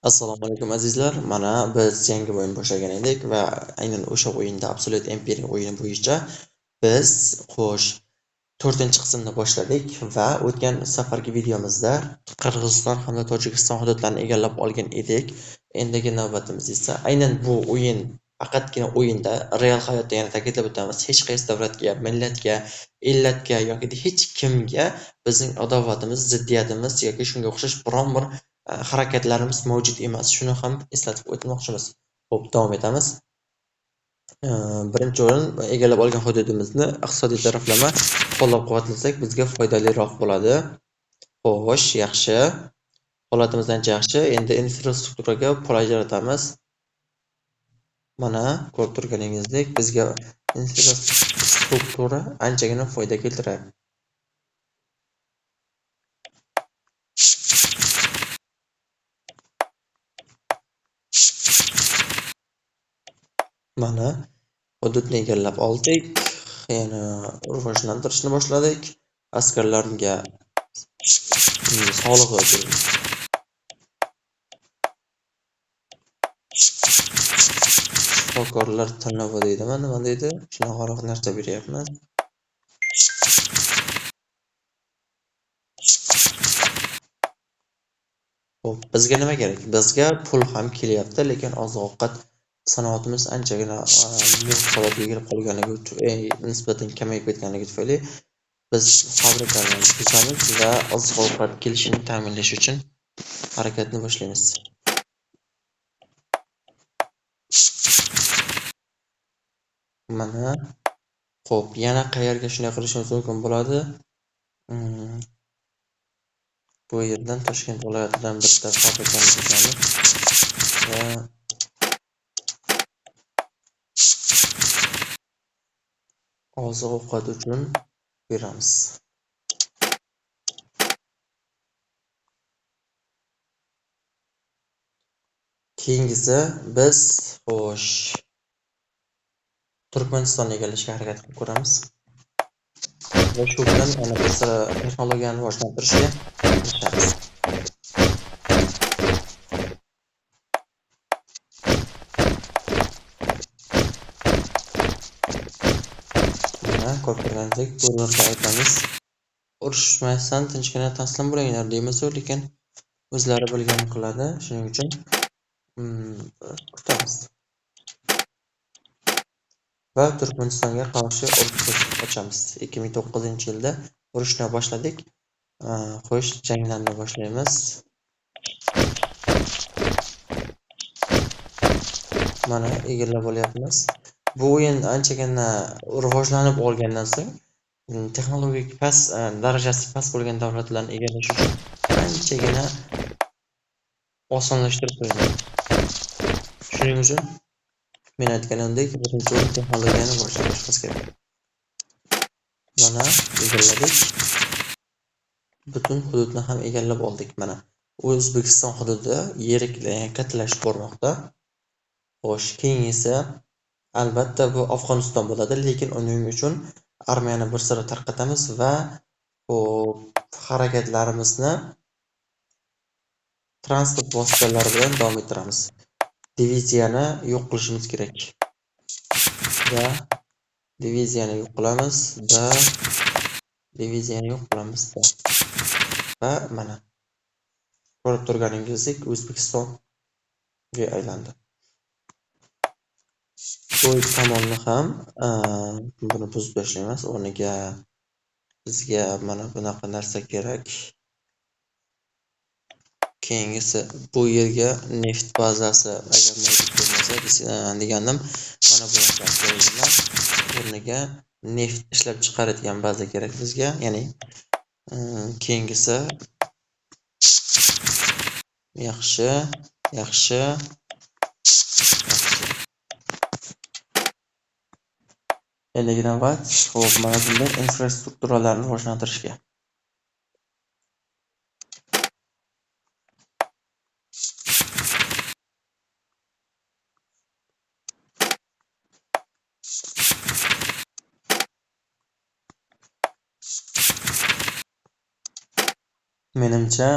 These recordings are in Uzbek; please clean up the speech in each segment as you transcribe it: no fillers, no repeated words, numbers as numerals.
Assalomu alaykum azizlar. Mana biz yangi o'yin boshlagan edik va aynan o'sha o'yinda Absolute Empire o'yini bo'yicha biz 4-qismni boshladik va o'tgan safargi videomizda Qirg'iziston hamda Tojikiston hududlarini egallab olgan edik. Endigi navbatimiz esa aynan bu o'yin faqatgina o'yinda, real hayotda yana ta'kidlab o'tamiz, hech qaysi davlatga, millatga, illatga yoki hech kimga bizning adovatimiz, ziddiyatimiz yoki shunga o'xshash biron bir harakatlarimiz mavjud emas. Shuni ham eslatib o'tmoqchimiz. Xo'p, davom etamiz. Birinchi o'rin egallab olgan hududimizni iqtisodiy taraflama qo'llab-quvvatlasak bizga foydaliroq bo'ladi. Xo'sh, yaxshi. Holatimiz ancha yaxshi. Endi infrastrukturaga pul ajratamiz. Mana ko'rib turganingizdek, bizga infrastruktura anchagina foyda keltiradi. Mana hududni egallab oldik. Yana rivojlantirishni boshladik. Askarlarga sog'lig'i uchun shifokorlar tanlovi deydimi, nima deydi? Shunaqaroq narsa beryapmiz. Xo'p, bizga nima kerak? Bizga pul ham kelyapti, lekin oziq-ovqat sanoatimiz anchagina holatga kelib qolganligi nisbatan kamayib ketganligi tufayli biz fabrikalarni buzamiz va oziq-ovqat kelishini ta'minlash uchun harakatni boshlaymiz. Mana xo'p, yana qayerga shunday qilishimiz mumkin bo'ladi? Bu yerdan Toshkent viloyatidan bitta fabrikani buzamiz va oziq-ovqat uchun beramiz. Keyingisi biz Turkmanistonni egallashga harakat qilib ko'ramiz. Va shu bilan yana bir texnologiyani rivojlantirishga kirishamiz. Mana ko'rib turganingizdek, burlarga aytamiz. Urushmasdan tinchgina taslim bo'linglar deymiz, lekin o'zlari bilganini qiladi. Shuning uchun kutamiz. Va Turkmanistonga qarshi urush ochamiz. 2009-yilda urushni boshladik. Xo'sh, janglarni boshlaymiz. Mana egallab olyapmiz. Bu o'yin anchagina rivojlanib olgandan so'ng texnologik darajasi past bo'lgan davlatlarni egallash uchun anchagina osonlashtirib qo'yadi. Shuning uchun men aytganimdek, birinchi o'rin texnologiyani rivojlantirishimiz kerak. Mana egalladik. Butun hududni ham egallab oldik. Mana O'zbekiston hududi yirik kattalashib bormoqda. Xo'sh, keyingisi albatta bu Afg'oniston bo'ladi, lekin uning uchun armiyani bir sira tarqatamiz va harakatlarimizni transport vositalari bilan davom ettiramiz. Diviziyani yo'q qilishimiz kerak. Va diviziyani yo'q qilamiz va mana ko'rib turganingizdek O'zbekistonga aylandi. Bu tomonni ham buni buzib tashlaymiz. O'rniga bizga mana bunaqa narsa kerak. Keyingisi bu yerga neft bazasi agar mavjud bo'lmasa, deganim mana bu narsa o'rniga neft ishlab chiqaradigan baza kerak bizga. Ya'ni keyingisi yaxshi. Endigi navbat mana bunday infrastrukturalarni rivojlantirishga. Menimcha,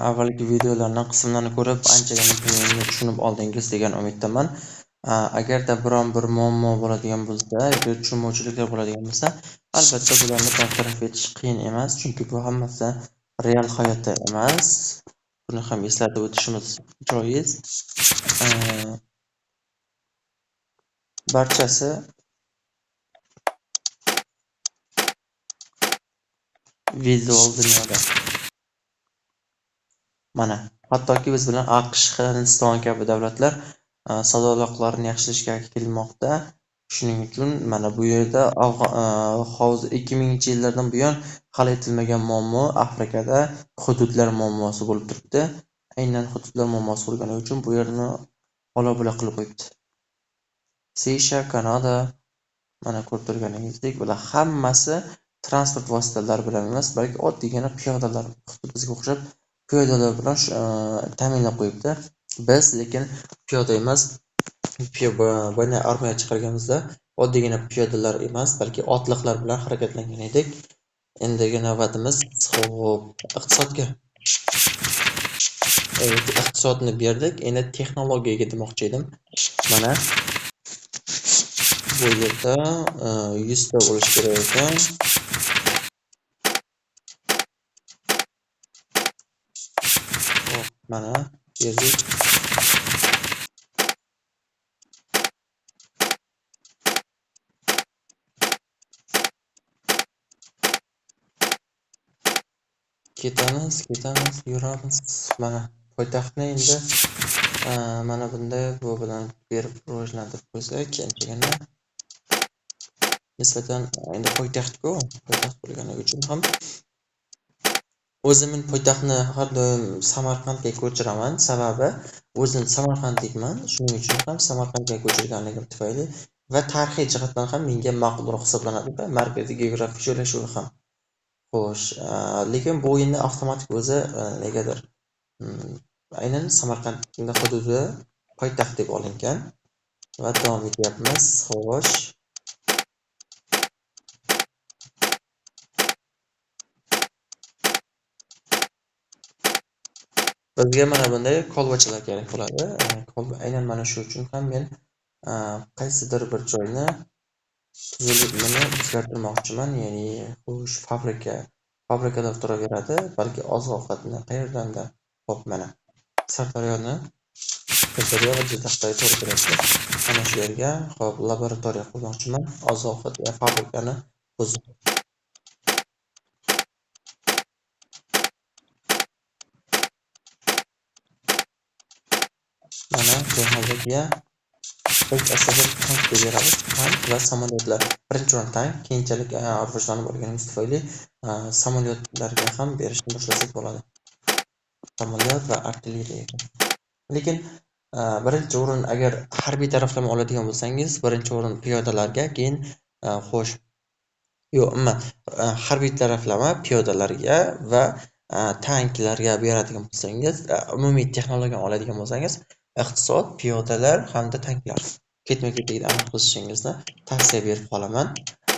avvalgi videolarning qismlarini ko'rib, anchagina tushunib oldingiz degan umiddaman. Agarda biron bir muammo bo'ladigan bo'lsa, yoki tushunmovchiliklar bo'ladigan bo'lsa, albatta bularni bartaraf etish qiyin emas, chunki bu hammasi real hayotda emas. Buni ham eslatib o'tishimiz joiz. Barchasi vizual dunyoda. Mana, hattoki biz bilan AQSh, Hindiston kabi davlatlar savdo aloqalarini yaxshilashga kelmoqda. Shuning uchun mana bu yerda hozir 2000-yillardan buyon hal etilmagan muammo Afrikada hududlar muammosi bo'lib turibdi. Aynan hududlar muammosi bo'lgani uchun bu yerni ola-bula qilib qo'yibdi. Seyshel, Kanada, mana ko'rib turganingizdek, bular hammasi transport vositalari bilan emas, balki oddiygina piyodalar, bizga o'xshab piyodalar bilan ta'minlab qo'yibdi. Biz lekin piyoda emas, buni armiyaga chiqarganimizda oddiygina piyodalar emas, balki otliqlar bilan harakatlangan edik. Endigi navbatimiz iqtisodga. Iqtisodni berdik, endi texnologiyaga demoqchi edim. Mana bu yerda 100 ta bo'lish kerak ekan. Mana berdik. Ketamiz, yuramiz. Mana poytaxtni endi mana bunday bu bilan berib rivojlantirib qo'ysak, anchagina nisbatan endi poytaxt-ku, poytaxt bo'lgani uchun ham o'zim poytaxtni har doim Samarqandga ko'chiraman. Sababi o'zim Samarqandlikman, shuning uchun ham Samarqandga ko'chirganligim tufayli va tarixiy jihatdan ham menga ma'qulroq hisoblanadi va markaziy geografik joylashuvi ham. Xo'sh, lekin bu o'yinni avtomatik o'zi negadir aynan Samarqand hududi poytaxt deb olingan va davom etyapmiz. Xo'sh, bizga mana bunday kolbachalar kerak bo'ladi. Aynan mana shu uchun ham men qaysidir bir joyni tuzilishini o'zgartirmoqchiman. Ya'ni xo'sh, fabrikalar turaveradi, balki oziq-ovqatni qayerdandir. Xo'p, mana Sirdaryo va Jizzaxdagi to'g'ri kerakli. Mana shu yerga xo'p laboratoriya qurmoqchiman. Oziq-ovqat va fabrikani buzib. Mana texnologiya biz asosan tank beramiz. Tank va samolyotlar. Birinchi o'rin tank, keyinchalik rivojlanib olganimiz tufayli samolyotlarga ham berishni boshlasak bo'ladi. Samolyot va artilleriyaga. Lekin birinchi o'rin agar harbiy taraflama oladigan bo'lsangiz, birinchi o'rin piyodalarga, keyin harbiy taraflama piyodalarga va tanklarga beradigan bo'lsangiz, umumiy texnologiyani oladigan bo'lsangiz, iqtisod, piyodalar hamda tanklar ketma-ketligida amal qilishingizni tavsiya berib qolaman.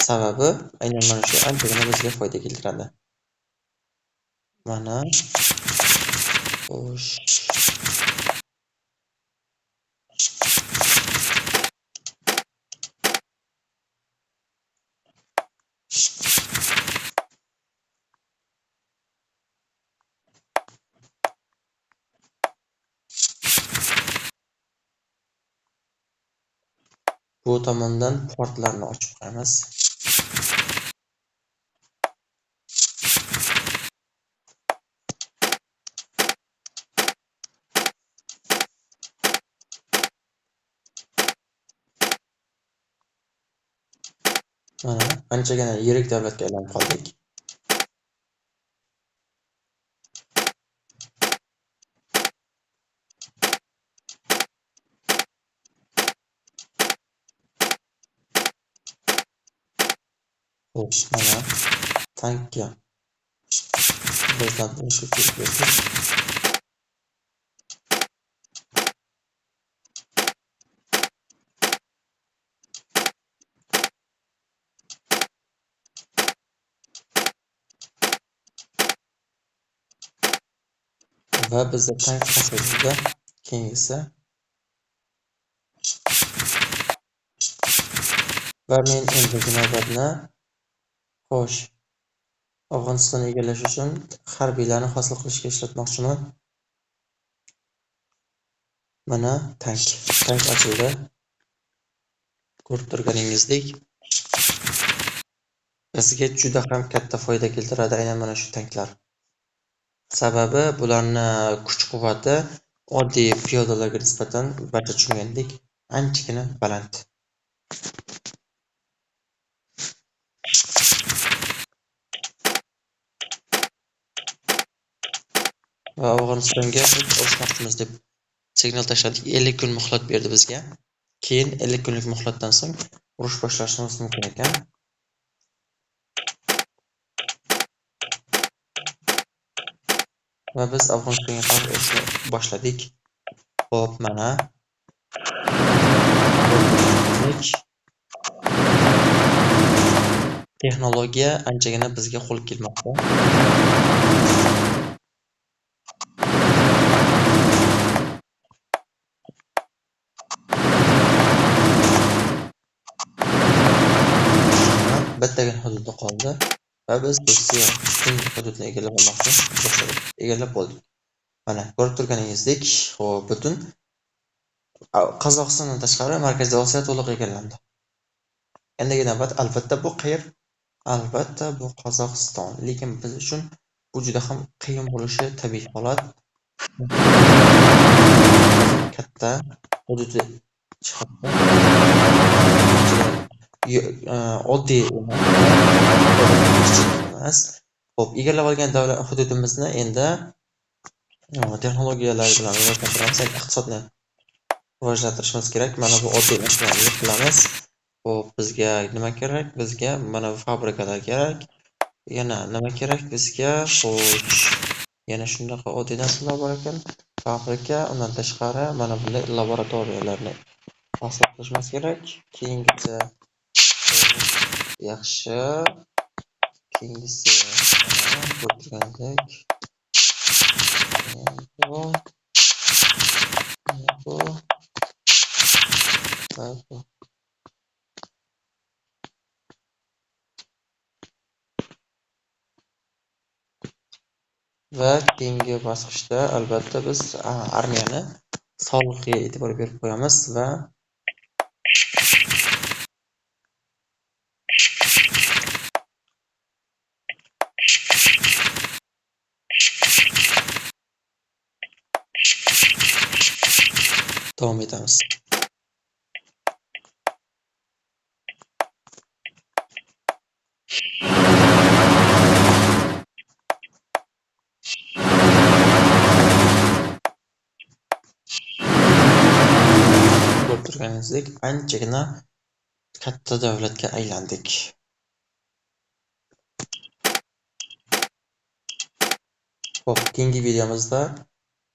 Sababi aynan mana shu anchagina bizga foyda keltiradi. Mana xo'sh, bu tomondan portlarni ochib qo'yamiz. Mana anchagina yirik davlatga aylanib qoldik. Xo'sh, mana tankga bizdan o'sha ketdik. va bizda tank hosilda keyingisi va men endigi navbatni xo'sh Afg'onistonni egallash uchun harbiylarni hosil qilishga ishlatmoqchiman. Mana tank ochildi. Ko'rib turganingizdek bizga juda ham katta foyda keltiradi aynan mana shu tanklar. Sababi bularni kuch-quvvati oddiy piyodalarga nisbatan barcha tushungandek anchagina baland. Va Afg'onistonga o'tmoqchimiz deb signal tashladik. 50 kun muhlat berdi bizga. Keyin 50 kunlik muhlatdan so'ng urush boshlashimiz mumkin ekan. Va biz Afg'onistonga qarshi urushni boshladik. Xo'p, mana texnologiya anchagina bizga qo'l kelmoqda. Bittagina hududi qoldi va biz Rossiya butun hududni egallab olmoqchi boshladik. Egallab bo'ldik. Mana ko'rib turganingizdek, xo'p, butun Qozog'istondan tashqari Markaziy Osiyo to'liq egallandi. Endigi navbat albatta bu qayer? Albatta bu Qozog'iston. Lekin biz uchun bu juda ham qiyin bo'lishi tabiiy holat. Katta hududi chiqadi. Oddiy emas. Xo'p, egallab olgan davlat hududimizni endi texnologiyalar bilan rivojlantiramiz, iqtisodni rivojlantirishimiz kerak. Mana bu oddiy narsalarni qilamiz. Xo'p, bizga nima kerak? Bizga mana bu fabrikalar kerak. Yana nima kerak bizga? Xo'sh, yana shunaqa oddiy narsalar bor ekan. Fabrika, undan tashqari mana bunday laboratoriyalarni hosil qilishimiz kerak. Keyingisi yaxshi. Keyingisi ko'rganingizdek bu va keyingi bosqichda albatta biz armiyani sog'liqqa e'tibor berib qo'yamiz va davom etamiz. Ko'rib turganingizdek anchagina katta davlatga aylandik. Xo'p, keyingi videomizda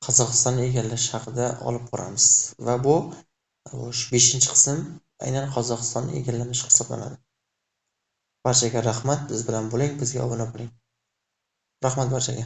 Qozog'istonni egallash haqida olib boramiz va bu 5-qism aynan Qozog'istonni egallanish hisoblanadi. Barchaga rahmat, biz bilan bo'ling, bizga obuna bo'ling. Rahmat barchaga.